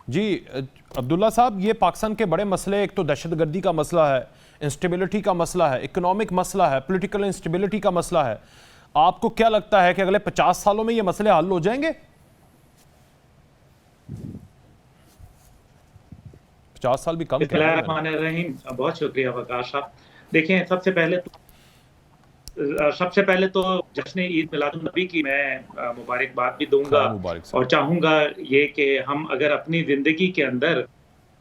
जी अब्दुल्ला साहब, ये पाकिस्तान के बड़े मसले, एक तो दहशतगर्दी का मसला है, इंस्टेबिलिटी का मसला है, इकोनॉमिक मसला है, पॉलिटिकल इंस्टेबिलिटी का मसला है। आपको क्या लगता है कि अगले 50 सालों में ये मसले हल हो जाएंगे? 50 साल भी कम कह रहे बिस्मिल्लाहिर्रहमानिर्रहीम। बहुत शुक्रिया वकार साहब। देखें, सबसे पहले तो जश्न ईद मिलादुन नबी की मैं मुबारकबाद भी दूंगा खैर मुबारक और साहब। चाहूंगा ये कि हम अगर अपनी जिंदगी के अंदर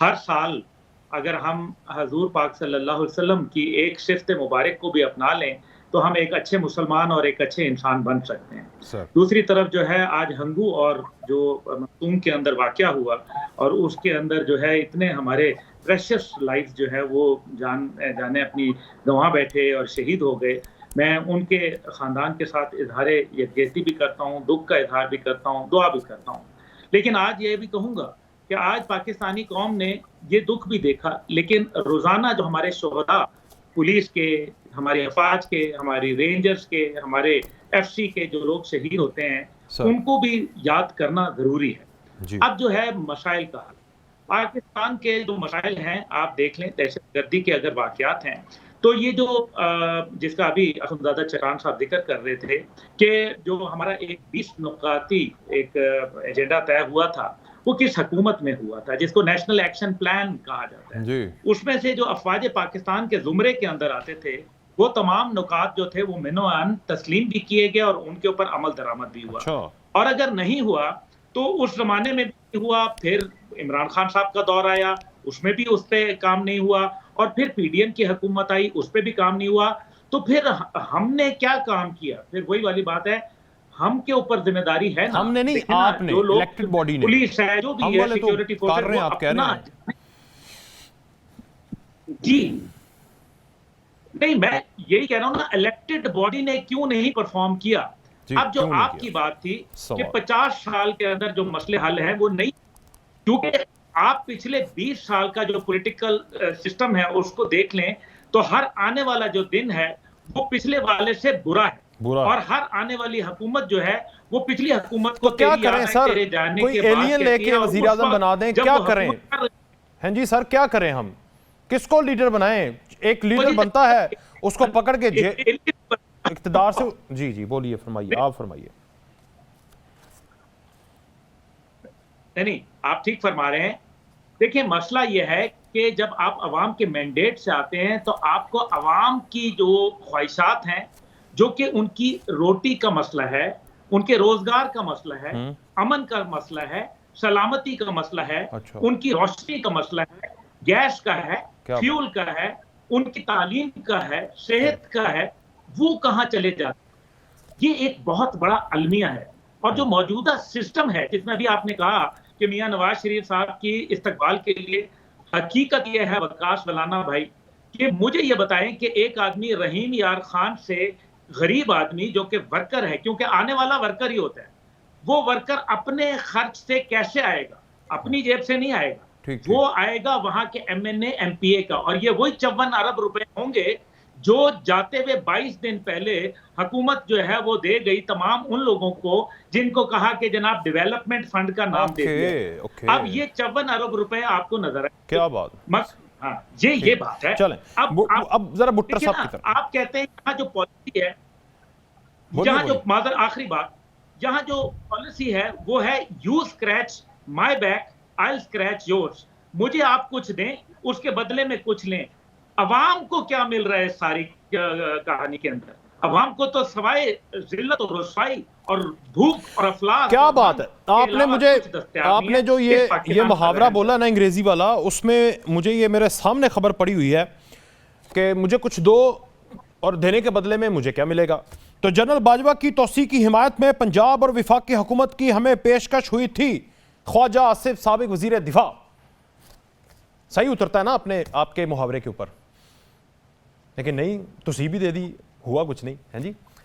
हर साल अगर हम हजूर पाक सल्लल्लाहु अलैहि वसल्लम की एक शिफ्त मुबारक को भी अपना लें तो हम एक अच्छे मुसलमान और एक अच्छे इंसान बन सकते हैं। सर दूसरी तरफ जो है, आज हंगू और जो मखतूम के अंदर वाक़या हुआ और उसके अंदर जो है इतने हमारे प्रेशियस लाइफ जो है वो जाने अपनी गंवा बैठे और शहीद हो गए। मैं उनके ख़ानदान के साथ इज़हार यकजहती भी करता हूँ, दुःख का इज़हार भी करता हूँ, दुआ भी करता हूँ। लेकिन आज ये भी कहूँगा कि आज पाकिस्तानी कौम ने ये दुःख भी देखा, लेकिन रोज़ाना जो हमारे शोहदा पुलिस के, हमारे अफवाज के, हमारी रेंजर्स के, हमारे एफसी के जो लोग शहीद होते हैं, सर उनको भी याद करना ज़रूरी है। जी अब जो है मसाइल का हल, पाकिस्तान के जो मसाइल हैं आप देख लें, दहशतगर्दी के अगर वाक़यात हैं, तो ये जो जिसका अभी अखुंज़ादा चरान साहब ज़िक्र कर रहे थे कि जो हमारा एक 20 नुकाती एक एजेंडा तय हुआ था, वो किस हुकूमत में हुआ था, जिसको नेशनल एक्शन प्लान कहा जाता है। जी उसमें से जो अफ़वाज पाकिस्तान के ज़ुमरे के अंदर आते थे, वो तमाम नुकात जो थे वो मिनो-अन तस्लीम भी किए गए और उनके ऊपर अमल दरामद भी हुआ। अच्छा और अगर नहीं हुआ तो उस ज़माने में भी हुआ, फिर इमरान खान साहब का दौर आया, उसमें भी उस पे काम नहीं हुआ और फिर पीडीएम की हुकूमत आई, उस पे भी काम नहीं हुआ। तो फिर हमने क्या काम किया? फिर वही वाली बात है, हम के ऊपर ज़िम्मेदारी है ना। हमने नहीं, देखिए ना, आपने, जो लोग इलेक्टेड बॉडी ने। पुलिस है, जो भी हम है, वाले तो सिक्योरिटी कर फोर्सेस, रहे वो हैं, आप कह रहे अपना हैं। जी। नहीं, मैं यही कह रहा हूँ ना, इलेक्टेड बॉडी ने क्यों नहीं परफॉर्म किया? जी अब जो क्यों नहीं आपकी किया? बात थी कि सवाल 50 साल के अंदर जो मसले हल हैं वो नहीं, क्योंकि आप पिछले 20 साल का जो पॉलिटिकल सिस्टम है उसको देख लें, तो हर आने वाला जो दिन है वो पिछले वाले से बुरा है बुरा और है। हर आने वाली हुकूमत जो है वो पिछली हुकूमत को तो क्या तेरी करें याद है सर? तेरे जाने कोई के बाद एलियन कहती लेके है, और वजीर उस आजम वक्त बना दें, जब क्या वो करें? हुकूमत कर हैं जी सर, क्या करें हम? किसको लीडर बनाएं? एक लीडर बनता है, उसको पकड़ के इख्तिदार से। जी जी बोलिए, फरमाइए, आप फरमाइए। नहीं, आप ठीक फरमा रहे हैं। देखिए, मसला ये है कि जब आप अवाम के मैंडेट से आते हैं तो आपको अवाम की जो ख्वाहिशात हैं, जो कि उनकी रोटी का मसला है, उनके रोजगार का मसला है, अमन का मसला है, सलामती का मसला है, अच्छा उनकी रोशनी का मसला है, गैस का है, क्या बात। फ्यूल का है, उनकी तालीम का है, सही। सेहत का है, वो कहाँ चले जाते हैं? ये एक बहुत बड़ा अलमिया है। और जो मौजूदा सिस्टम है, जिसमें अभी आपने कहा कि मियां नवाज शरीफ साहब की इस्तकबाल के लिए, हकीकत यह है वकास वलाना भाई, कि मुझे ये बताएं कि एक आदमी रहीम यार खान से, गरीब आदमी जो कि वर्कर है, क्योंकि आने वाला वर्कर ही होता है, वो वर्कर अपने खर्च से कैसे आएगा? अपनी जेब से नहीं आएगा, ठीक ठीक। वो आएगा वहां के एमएनए एमपीए का। और ये वही 54 अरब रुपए होंगे जो जाते हुए 22 दिन पहले हुकूमत जो है वो दे गई तमाम उन लोगों को जिनको कहा कि जनाब डेवलपमेंट फंड का नाम दे ओके दिया गया। ओके। अब ये 54 अरब रुपए आपको नजर आए क्या बात। मत। हाँ, ये ठीक, बात है। चलें। अब आप अब जरा भुट्टर देखिए साहब ना, की तरफ आप कहते हैं यहाँ जो पॉलिसी है, बोलिए यहाँ जो बोलिए। मादर आखिरी बात, यहाँ जो पॉलिसी है वो है you scratch my back, I scratch yours. मुझे आप कुछ दें, उसके बदले में कुछ लें। अवाम को क्या मिल रहा है सारी कहानी के अंदर? अवाम को तो सवाए जिल्लत और रुसवाई और भूख और अफलास क्या और बात नंग है। के आपने अलावा मुझे, कुछ दस्तयाब नहीं आपने है जो इस ये पाकिस्तान का मुहावरा रहन बोला सहन। ना अंग्रेजी वाला, उसमें मुझे ये मेरे सामने खबर पड़ी हुई है कि मुझे कुछ दो और देने के बदले में मुझे क्या मिलेगा। तो जनरल बाजवा की तोसी की हिमायत में पंजाब और वफाकी हुकूमत की हमें पेशकश हुई थी। ख्वाजा आसिफ साबिक वजीर दिफा। सही उतरता है ना अपने आपके मुहावरे के ऊपर? लेकिन नहीं, तोसी भी दे दी, हुआ कुछ नहीं है जी।